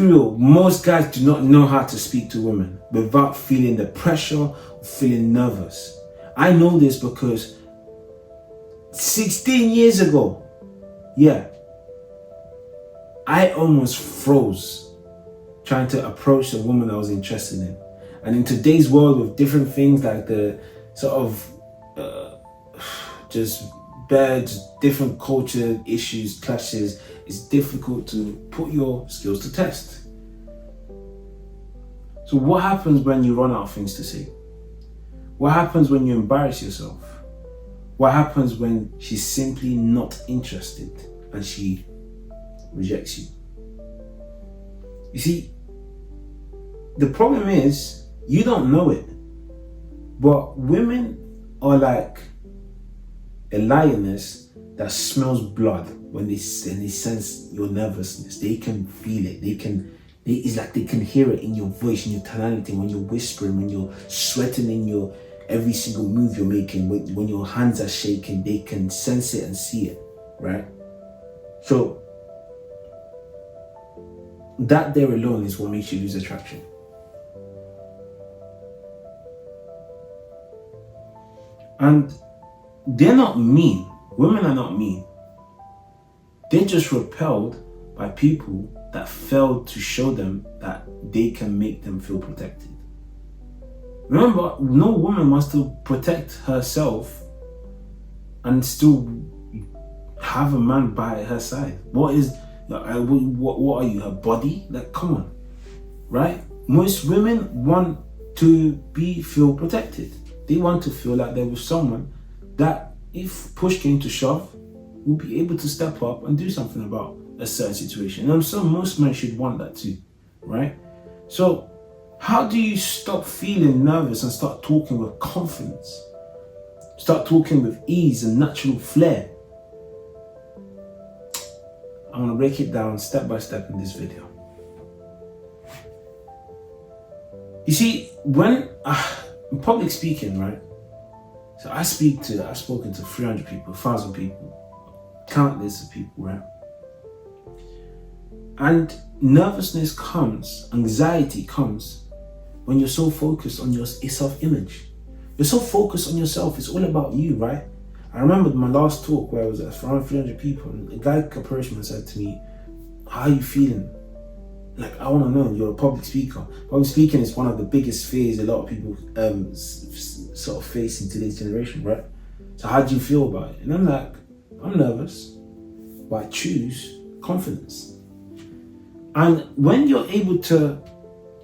Real, most guys do not know how to speak to women without feeling the pressure or feeling nervous. I know this because 16 years ago, I almost froze trying to approach a woman I was interested in. And in today's world with different things like the sort of just bad, different culture issues, clashes, it's difficult to put your skills to test. So what happens when you run out of things to say? What happens when you embarrass yourself? What happens when she's simply not interested and she rejects you? You see, the problem is you don't know it, but women are like a lioness that smells blood when they sense your nervousness. They can feel it. It's like they can hear it in your voice, in your tonality, when you're whispering, when you're sweating in your every single move you're making, when your hands are shaking, they can sense it and see it, right? So that there alone is what makes you lose attraction. And they're not mean. Women are not mean. They're just repelled by people that failed to show them that they can make them feel protected. Remember, no woman wants to protect herself and still have a man by her side. What are you, her body? Like, come on, right? Most women want to feel protected. They want to feel like there was someone that, if push came to shove, will be able to step up and do something about a certain situation. And I'm sure most men should want that too, right? So how do you stop feeling nervous and start talking with confidence? Start talking with ease and natural flair. I'm gonna break it down step by step in this video. You see, when in public speaking, right? So I've spoken to 300 people, 1,000 people, countless of people, right? And nervousness comes, anxiety comes when you're so focused on your self-image. You're so focused on yourself, it's all about you, right? I remember my last talk where I was around 300 people, and a guy approached me and said to me, "How are you feeling?" Like, I want to know, you're a public speaker. Public speaking is one of the biggest fears a lot of people sort of face in today's generation, right? So how do you feel about it? And I'm like, I'm nervous, but I choose confidence. And when you're able to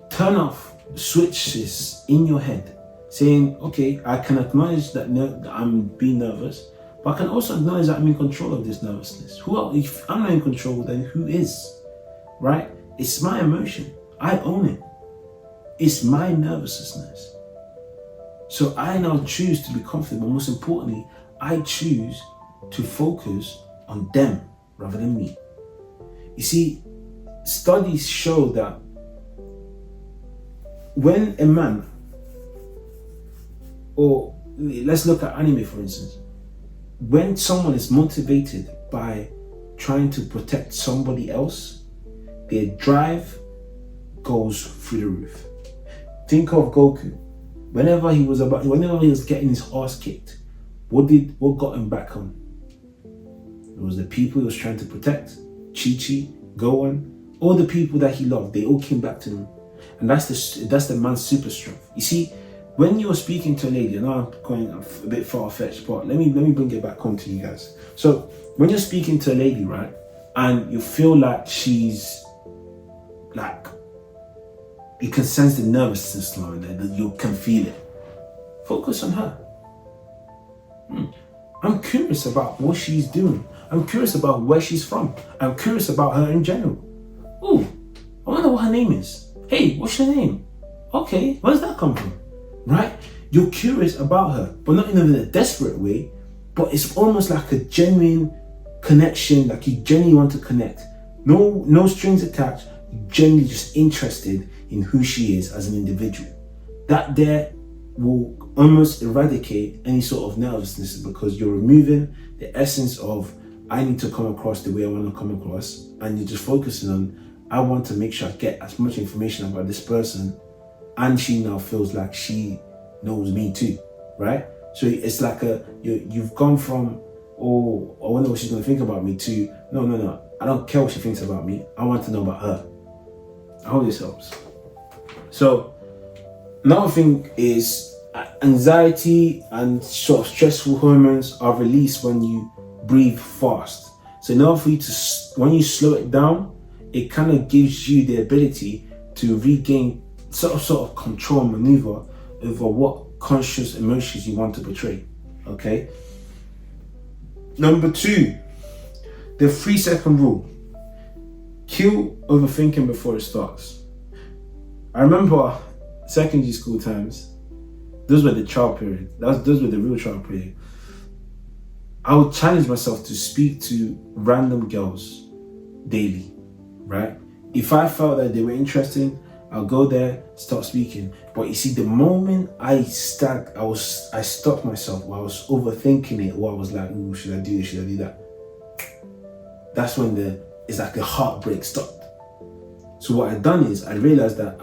turn off switches in your head, saying, okay, I can acknowledge that I'm being nervous, but I can also acknowledge that I'm in control of this nervousness. If I'm not in control, then who is, right? It's my emotion. I own it. It's my nervousness. So I now choose to be confident, but most importantly, I choose to focus on them rather than me. You see, studies show that when a man, or let's look at anime for instance, when someone is motivated by trying to protect somebody else, their drive goes through the roof. Think of Goku. Whenever he was getting his ass kicked, what got him back on? It was the people he was trying to protect. Chi-Chi, Gohan, all the people that he loved, they all came back to him. And that's the man's super strength. You see, when you're speaking to a lady, and I'm going a bit far-fetched, but let me bring it back home to you guys. So when you're speaking to a lady, right, and you feel like she's like, you can sense the nervousness now, that you can feel it. Focus on her. I'm curious about what she's doing. I'm curious about where she's from. I'm curious about her in general. Ooh, I wonder what her name is. Hey, what's your name? Okay, where does that come from? Right? You're curious about her, but not in a desperate way, but it's almost like a genuine connection, like you genuinely want to connect. No strings attached. You're genuinely just interested in who she is as an individual. That there will almost eradicate any sort of nervousness, because you're removing the essence of I need to come across the way I want to come across, and you're just focusing on I want to make sure I get as much information about this person, and she now feels like she knows me too, right? So it's like you've gone from, oh, I wonder what she's gonna think about me, to no, I don't care what she thinks about me. I want to know about her. I hope this helps. So another thing is anxiety and sort of stressful hormones are released when you breathe fast. So in order for you to, when you slow it down, it kind of gives you the ability to regain sort of control and maneuver over what conscious emotions you want to portray. Okay. Number 2, the 3-second rule. Kill overthinking before it starts. I remember secondary school times, those were the trial period. Those were the real trial period. I would challenge myself to speak to random girls daily, right? If I felt that they were interesting, I'll go there, start speaking. But you see, the moment I stopped myself, while I was overthinking it, or I was like, ooh, should I do this, should I do that? That's when it's like the heartbreak stopped. So what I've done is I realized that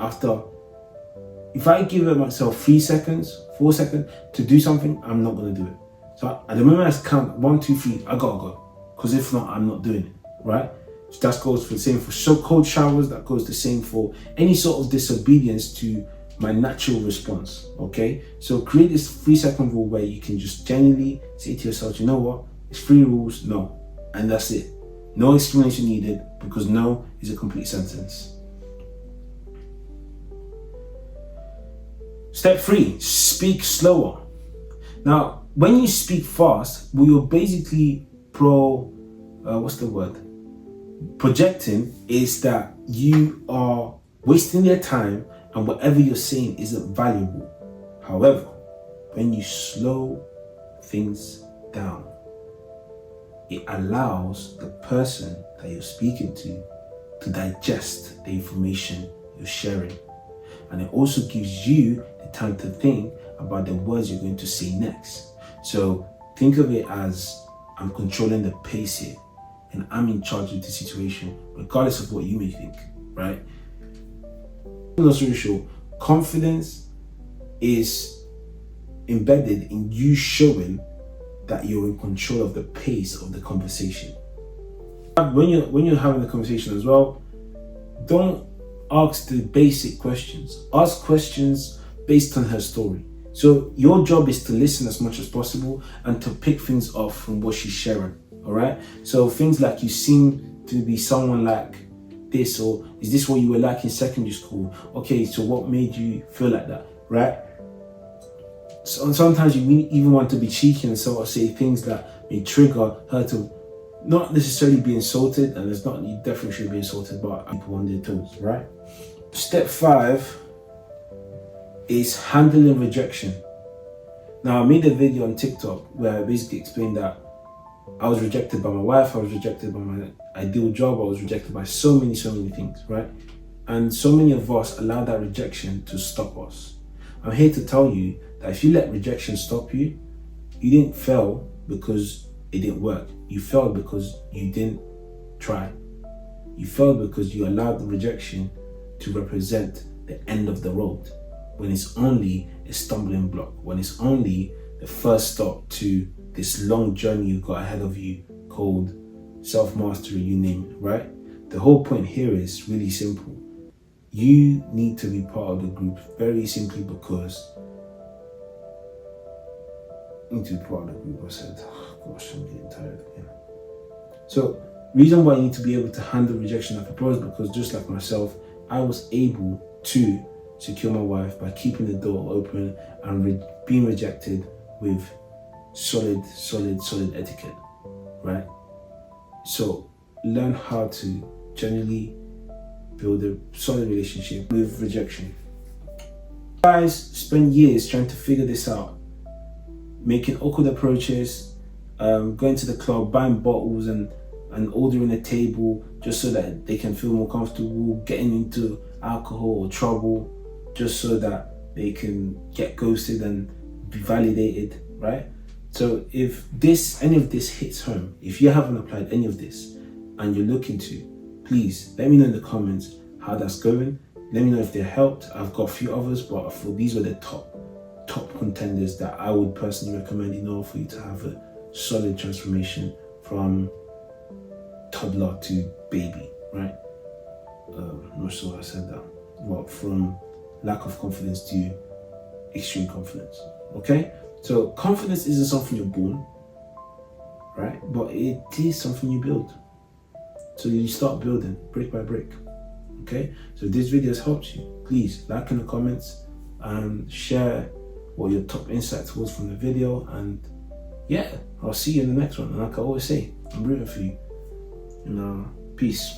if I give myself 3 seconds, 4 seconds to do something, I'm not gonna do it. So at the moment I count 1, 2, 3, I gotta go. Because if not, I'm not doing it, right? So that goes for the same for cold showers, that goes the same for any sort of disobedience to my natural response, okay? So create this 3-second rule where you can just genuinely say to yourself, you know what? It's 3 rules, no. And that's it. No explanation needed, because no is a complete sentence. Step 3, speak slower. Now, when you speak fast, what you're basically projecting is that you are wasting their time and whatever you're saying isn't valuable. However, when you slow things down, it allows the person that you're speaking to digest the information you're sharing. And it also gives you the time to think about the words you're going to say next. So think of it as, I'm controlling the pace here and I'm in charge of the situation, regardless of what you may think, right? I'm not really sure. Confidence is embedded in you showing that you're in control of the pace of the conversation. When you're having the conversation as well, don't ask the basic questions. Ask questions based on her story. So your job is to listen as much as possible and to pick things off from what she's sharing. All right. So things like, you seem to be someone like this, or is this what you were like in secondary school? Okay, so what made you feel like that, right? So sometimes you even want to be cheeky and sort of say things that may trigger her to not necessarily be insulted, and it's not, you definitely should be insulted, but people on their toes, right? Step 5 is handling rejection. Now, I made a video on TikTok where I basically explained that I was rejected by my wife, I was rejected by my ideal job, I was rejected by so many things, right? And so many of us allow that rejection to stop us. I'm here to tell you that if you let rejection stop you, you didn't fail because it didn't work. You failed because you didn't try. You failed because you allowed the rejection to represent the end of the road, when it's only a stumbling block, when it's only the first stop to this long journey you've got ahead of you called self-mastery, you name it, right? The whole point here is really simple. You need to be part of the group very simply because you need to be part of the group. I said, oh gosh, I'm getting tired again. So, reason why you need to be able to handle rejection, I propose, because just like myself, I was able to secure my wife by keeping the door open and being rejected with solid etiquette, right? So learn how to generally build a solid relationship with rejection. Guys spend years trying to figure this out, making awkward approaches, going to the club, buying bottles and ordering a table just so that they can feel more comfortable, getting into alcohol or trouble just so that they can get ghosted and be validated, right? So if any of this hits home, if you haven't applied any of this and you're looking to, please let me know in the comments how that's going. Let me know if they helped. I've got a few others, but I feel these were the top contenders that I would personally recommend in order for you to have a solid transformation from toddler to baby, right? I'm not sure I said that. Well, from lack of confidence to extreme confidence. Okay? So confidence isn't something you're born, right? But it is something you build. So you start building brick by brick. Okay? So if this video has helped you, please like in the comments and share what your top insights was from the video. And yeah, I'll see you in the next one. And like I always say, I'm rooting for you. Peace.